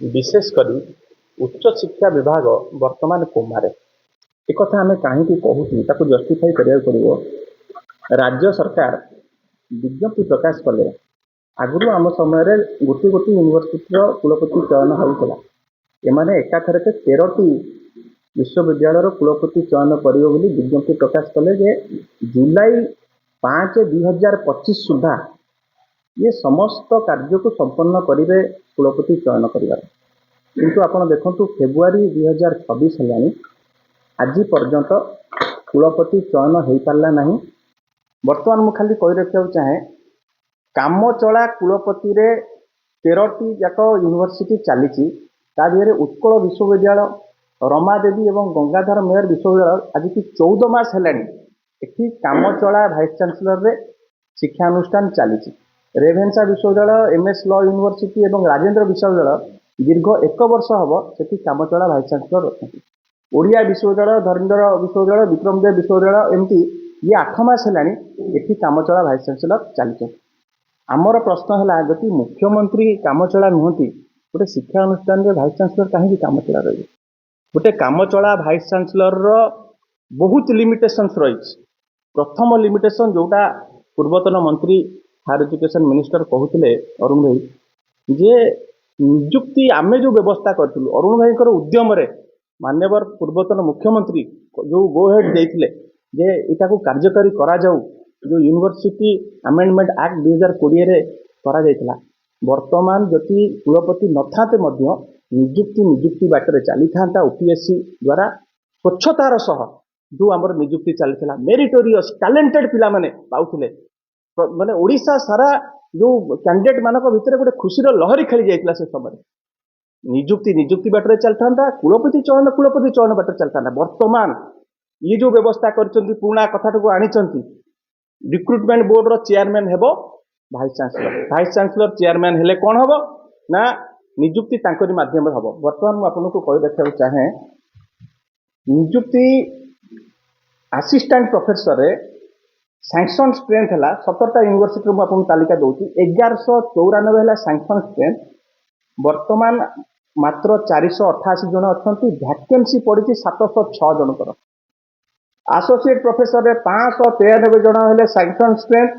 विशेषकर उच्च शिक्षा विभाग वर्तमान कोमारे एक आम कहीं कहूँ जस्टिफाई करा पड़ो। राज्य सरकार विज्ञप्ति प्रकाश कले आगुरी आम समय गोटे गोटे यूनिवर्सिटी कुलपति चयन होता एमाने एकाथर के 13टी विश्वविद्यालय कुलपति चयन करियो बोली विज्ञप्ति प्रकाश कले जे जुलाई 5, 2025 सुधा ये समस्त कार्य को संपन्न करेंगे कुलपति चयन कर। किंतु आपण देखु फेब्रुआरी 2026 है आज पर्यंत कुलपति चयन हो पारा ना। बर्तमान मुझे खाली कही रखा चाहे कामचला कुलपति रे 13टी जाक यूनिवर्सिटी चली देहरे उत्कल विश्वविद्यालय रमादेवी और गंगाधर मेयर विश्वविद्यालय आज की 14 मास है कामचला भाइस चांसलर रे शिक्षानुष्ठान चली। रेभेन्सा विश्वविद्यालय एमएस लॉ यूनिवर्सिटी और राजेंद्र विश्वविद्यालय दीर्घ 1 वर्ष हम से कामचला भाइस चांसलर अच्छा। ओडिया विश्वविद्यालय धरीधर विश्वविद्यालय विक्रमदेव विश्वविद्यालय एमती ये 8 मास है कामचला भाइस चांसलर चली। आमर प्रश्न है जदि मुख्यमंत्री कामचला नुहति गोटे शिक्षा अनुष्ठान भाइस चांसलर कहीं कामचला रही। गोटे कामचला भाइस चांसलर बहुत लिमिटेशंस रही। प्रथम लिमिटेशन जोटा पूर्वतन मंत्री हायर एजुकेशन मिनिस्टर कहते अरुण भाई जे नियुक्ति आमे जो व्यवस्था करूँ अरुण भाई उद्यम मान्यवर पूर्वतन मुख्यमंत्री जो गो हेड देते जे इटा को कार्यकारी करा जाऊ जो यूनिवर्सिटी अमेंडमेंट एक्ट 2020 करा जायतिला। वर्तमान जदि कुलपति न थाते नियुक्ति बाटर चली था ओपीएससी द्वारा स्वच्छतार सह जो आमर नियुक्ति चली मेरिटोरियस टैलेंटेड पिला माने पाउथिले माने ओडिशा सारा जो कैंडिडेट मानक भितर गोटे खुशीर लहरी खेली जाइतिला से समय नियुक्ति बाटर चलता कुलपति चयन बाटर चलता। वर्तमान ये जो व्यवस्था करछंती पुराना कथा को आनी रिक्रुटमेंट बोर्ड रो चेयरमैन हेबो भाइस चांसलर चेयरमैन हेले कौन हेबो ना नियुक्ति तांकरी माध्यम हेबो। वर्तमान मु आपनको कहि देखा चाहे नियुक्ति assistant professor Ray sanction strength है 17टा यूनिवर्सिटी में आपको तालिका दूसरी 1194 है सैंक्शन स्ट्रेंथ। वर्तमान मात्र 488 जन अच्छा वैकेंसी पड़ी 706 जनकर। एसोसिएट प्रोफेसर रे 593 जन है sanction strength.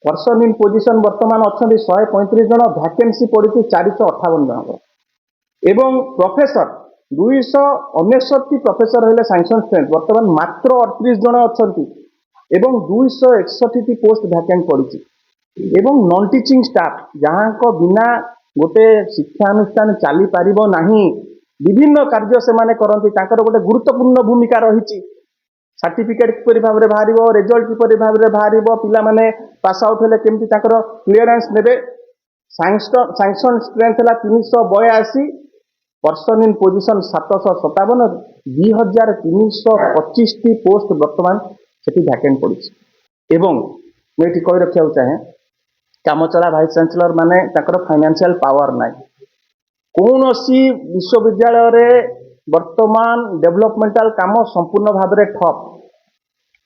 Person in position वर्तमान अच्छा 135 जन वैकेंसी पड़ी 458 जन एवं प्रोफेसर 269 प्रोफेसर है सैंक्शन स्ट्रेंथ वर्तमान मात्र 38 जन अच्छा एवं 261 पोस्ट वैकेंट पड़ी एवं नॉन टीचिंग स्टाफ जहाँ को बिना गोटे शिक्षानुष्ठान चली पार नहीं विभिन्न कार्य से माने करती गोटे गुरुत्वपूर्ण भूमिका रही। सर्टिफिकेट किपरि भाव में बाहर रिजल्ट किपरि भाव में बाहर पिला माने पास आउट हेले केमती क्लीयरेंस नेबे। सैंक्शन स्ट्रेंथ है 382 पर्सन इन पोजिशन 757 2325 पोस्ट वर्तमान से वैकेंट पड़ी। एवं मुझे कही रखा चाहे कामचला भाइस चांसलर माने फाइनेंशियल पावर ना कौन सी विश्वविद्यालय रे वर्तमान डेवलपमेंटाल काम संपूर्ण भाव में ठप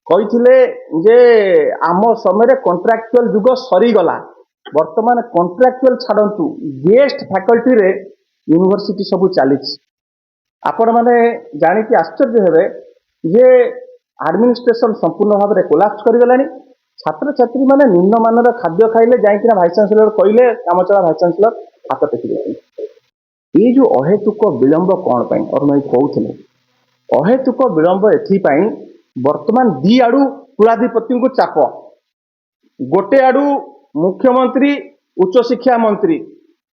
कही जे आम समय कॉन्ट्रैक्चुअल जुग सरीगला। वर्तमान कॉन्ट्रैक्चुअल छाड़ू गेस्ट फैकल्टी रे यूनिवर्सिटी सब चली आपण मैंने जानिकी आश्चर्य हे जे एडमिनिस्ट्रेशन संपूर्ण भाव में कोलाप्स करगलानी। छात्र छात्री मैंने निम्नमान खाद्य खाइले जाइए भाइस चांसलर कहले कामचला भाइस चांसलर हाथ टेकी ये जो अहेतुक विलंब कौन पाई और मैं कहते अहेतुक विलंब एपाई वर्तमान दी आड़ू कुलाधिपति को चाप गोटे आड़ू मुख्यमंत्री उच्च शिक्षा मंत्री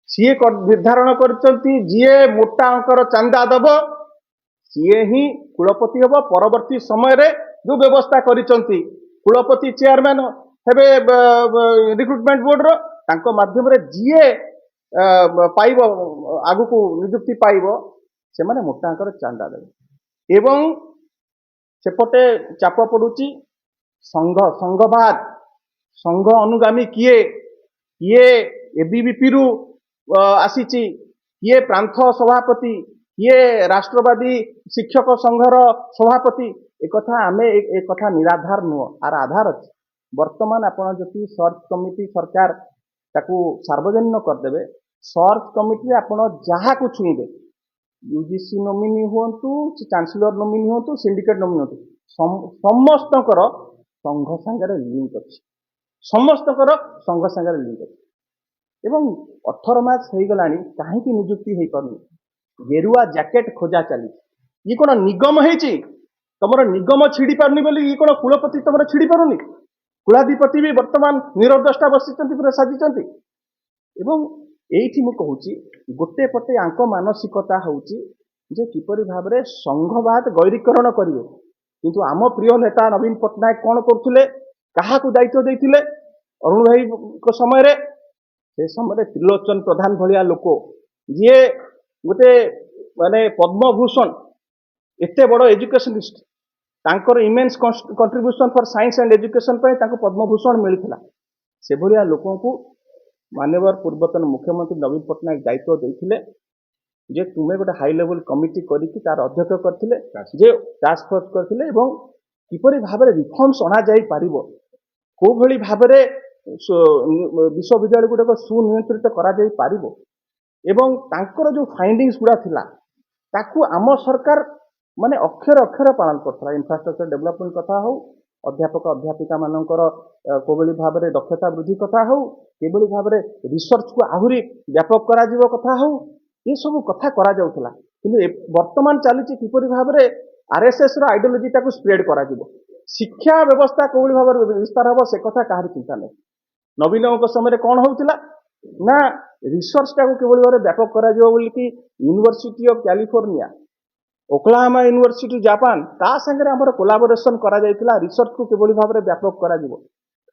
सी निर्धारण कर मोटा अंकर चांदा दब सी ही कुलपति हम परवर्ती समय रे जो व्यवस्था करिसंती कुलपति चेयरमैन हेबे रिक्रुटमेंट बोर्ड रो माध्यम रे जीए पाइब आगु को नियुक्ति पाइब से माने मोटा अंकर चांदा देवे एवं सेपटे चाप पड़ुची संघवाद संघ अनुगामी किए किए एबीवीपी रु आसीची किए प्रांत सभापति किए राष्ट्रवादी शिक्षक संघर सभापति एक आमे एक कथा निराधार नुह आर आधार अच्छी। वर्तमान आपण जदि सर्च कमिटी सरकार ताकू सार्वजनिक करदेवे सर्च कमिटी आपण जहाँ छुईबे यूजीसी नोमिनी हुंतु चांसलर नोमिनी हुंतु सिंडिकेट नोमिनी हुंतु समस्तकर संघ सांगे लिंक अच्छी समस्तकर संघ सांगे लिंक अच्छी एवं 18 मास हो गला कहीं निजुक्ति हो पार्नी गेरुआ जैकेट खोजा चली ये कौन निगम है तुम निगम छिड़ी पार्नी बोली ये कौन कुलपति तुम छिड़ी पारुनी कुलाधिपति भी वर्तमान निरदष्टा बसी पूरा साजिंट एवं एठी मु कहूची गोटे पटे आंक मानसिकता होची जे किपरि भाबरे संघवाद गैरीकरण करिवे किंतु आम प्रिय नेता नवीन पट्टनायक कौन करथुले काहाकू दायित्व देइथिले अरुण भाई को समय से समय त्रिलोचन प्रधान भलिया लोक जी गोटे माने पद्मभूषण एते बड़ एजुकेशनिस्ट तांकर immense contribution for science and education पे तांको पद्मभूषण मिलथिला से भलिया लोकों को माननीय पूर्वतन मुख्यमंत्री नवीन पट्टनायक दायित्व देते जे तुम्हें गोटे हाई लेवल कमिटी करके तार अध्यक्ष करथिले जे टास्क फोर्स करथिले एवं किपरि भाबरे रिफॉर्म्स अना जाई पारिबो को भली भाबरे विश्वविद्यालय गुडक सुनियंत्रित करा जाई पारिबो एवं तांकर जो फाइंडिंग्स गुडा थिला ताकू आम सरकार माने अक्षर अक्षर पालन करथला इंफ्रास्ट्रक्चर डेवलपमेंट कथा हो अध्यापक अध्यापिका मानकर कोभली भाव में दक्षता वृद्धि कथा हो केभली भाव में रिसर्च को आहुरी व्यापक करा जीवो कथा हो ये सब कथा करा जाउथला किंतु वर्तमान चली किपरि भाव में आरएसएस रो आइडियोलॉजी टाको स्प्रेड करा जीवो शिक्षा व्यवस्था कोभली भाव में विस्तार हो से कथा कहार चिंता नहीं नवीन समय कौन होउथला ना रिसर्च टाको केभली भाव में व्यापक करा जीवो बोली कि university of California Oklahoma university Japan ता संगे आमर कोलाबोरेशन करा जायतिला रिसर्च को किभली भाव में व्यापक करा जीवो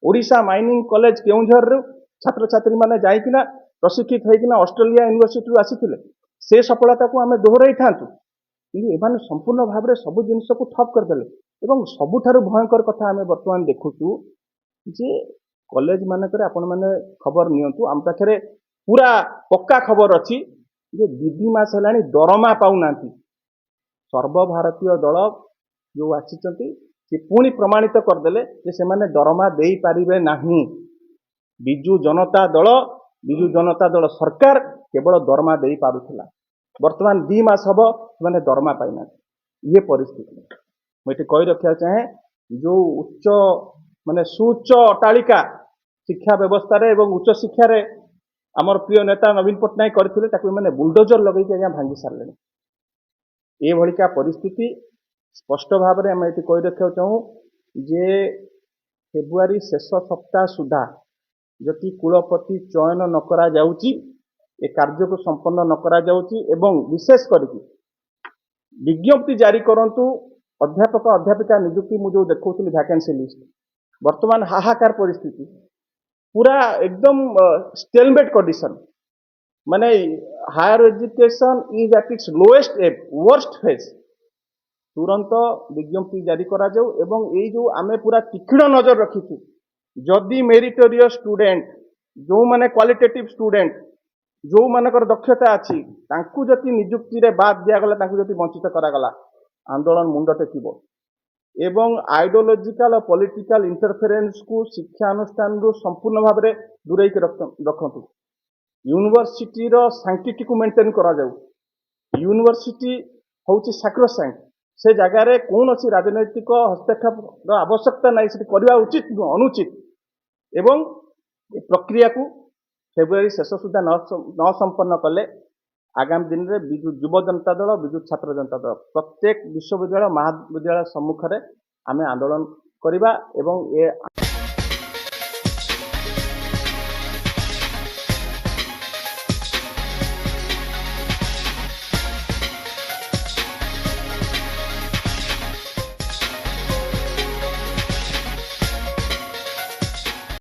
ओडिशा माइनिंग कॉलेज केउंझर रो छात्र छात्री माने जाइकिना प्रशिक्षित होइकिना ऑस्ट्रेलिया यूनिवर्सिटी आसीथिले से सफलता को आमे दोहराई थांतु कि एमाने संपूर्ण भाव में सब जिनिस को ठप करदेले एवं सबुठारु भयंकर कथा आमे वर्तमान देखुचु जे कॉलेज मानकर आपण माने खबर नियंतु आम पाखरे पूरा पक्का खबर अछि जे दीदी मास हेलानी दरमा पाउनांती सर्वभारतीय दल जो आसी पुणी प्रमाणित करदे से माने दरमा दे पारिबे नाही बिजु जनता दल सरकार केवल दरमा दे पारुथिला वर्तमान 2 मास हबो माने दरमा पाइना ये परिस्थिति मुझे कही रखा चाहे जो उच्च माने सुउच्च अट्टालिका शिक्षा व्यवस्था रे एवं उच्च शिक्षा रे आमर प्रिय नेता नवीन पट्टनायक करथिले ताकू माने बुलडोजर लगै के भांगी सारले ये भलिका परिस्थिति स्पष्ट भाव में आम ये कही रखा चाहूँ जे फेब्रुआरी शेष सप्ताह सुधा जदि कुलपति चयन न करा जाउची ए कार्य को संपन्न न करा जाउची एवं विशेष करके विज्ञप्ति जारी करंतु अध्यापक अध्यापिका नियुक्ति मु जो देखौथि वैकेंसी लिस्ट वर्तमान हाहाकार परिस्थिति पूरा एकदम स्टेलमेट कंडीशन माने higher education is at its lowest worst phase तुरंत विज्ञप्ति जारी करा जाऊ एवं ये जो आमे पूरा तीक्ष्ण नजर रखीचु जदि मेरिटोरियस स्टूडेंट जो माने क्वालिटेटिव स्टूडेंट जो मानकर दक्षता अच्छी तांकु जति नियुक्ति रे बाद दिया गला तांकु जति वंचित करा गला आंदोलन मुंड टेकिबो एवं आइडियोलॉजिकल और पॉलिटिकल इंटरफेरेंस को शिक्षा अनुष्ठान रो संपूर्ण भाव में दूरे रखंतु यूनिवर्सिटी रो सैंक्टिटी को मेंटेन करा जाऊ यूनिवर्सिटी होची सैक्रोसैंक्ट से जगार कौन अच्छी राजनैतिक हस्तक्षेप आवश्यकता नहीं से करवा उचित अनुचित एवं प्रक्रिया को फेब्रुआरी शेष सुधा न संपन्न कले आगामी दिन में विजु युव जनता दल विजु छात्र जनता दल प्रत्येक विश्वविद्यालय महाविद्यालय सम्मुख में आम आंदोलन करवा एवं ये